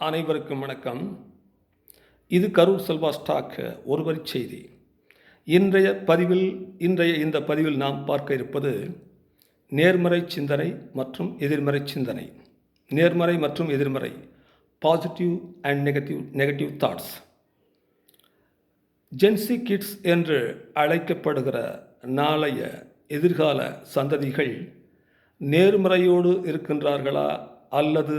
அனைவருக்கும் வணக்கம். இது கரூர் செல்வா ஸ்டாக் ஒருவரி செய்தி. இன்றைய இந்த பதிவில் நாம் பார்க்க இருப்பது நேர்மறை சிந்தனை மற்றும் எதிர்மறை சிந்தனை. நேர்மறை மற்றும் எதிர்மறை, positive and negative thoughts. Gen Z kids என்று அழைக்கப்படுகிற நாளைய எதிர்கால சந்ததிகள் நேர்மறையோடு இருக்கின்றார்களா அல்லது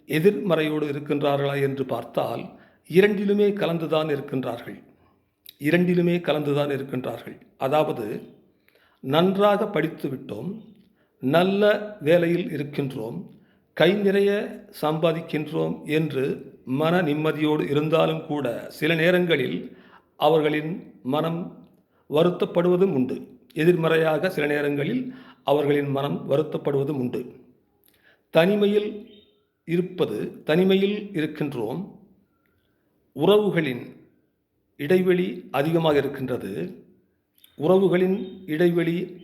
எதிர்மறையோடு இருக்கின்றார்களா என்று பார்த்தால் இரண்டிலுமே கலந்துதான் இருக்கின்றார்கள். அதாவது நன்றாக படித்து விட்டோம், நல்ல வேலையில் இருக்கின்றோம், கை நிறைய சம்பாதிக்கின்றோம் என்று மன நிம்மதியோடு இருந்தாலும் கூட சில நேரங்களில் அவர்களின் மனம் வருத்தப்படுவதும் உண்டு. எதிர்மறையாக சில நேரங்களில் அவர்களின் மனம் வருத்தப்படுவதும் உண்டு. தனிமையில் இருக்கின்றோம், உறவுகளின் இடைவெளி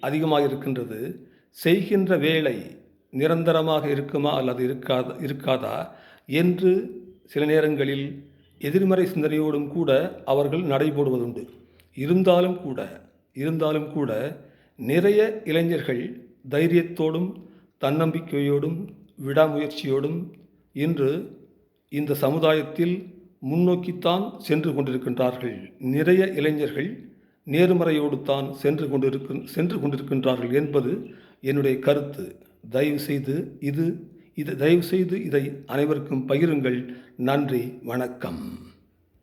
அதிகமாக இருக்கின்றது. செய்கின்ற வேலை நிரந்தரமாக இருக்குமா அல்லது இருக்காதா என்று சில நேரங்களில் எதிர்மறை சிந்தனையோடும் கூட அவர்கள் நடைபோடுவதுண்டு. இருந்தாலும் கூட நிறைய இளைஞர்கள் தைரியத்தோடும் தன்னம்பிக்கையோடும் விடாமுயற்சியோடும் இன்று இந்த சமுதாயத்தில் முன்னோக்கித்தான் சென்று கொண்டிருக்கின்றார்கள். நிறைய இளைஞர்கள் நேர்மறையோடு தான் சென்று கொண்டிருக்கின்றார்கள் என்பது என்னுடைய கருத்து. தயவு செய்து இதை அனைவருக்கும் பகிருங்கள். நன்றி, வணக்கம்.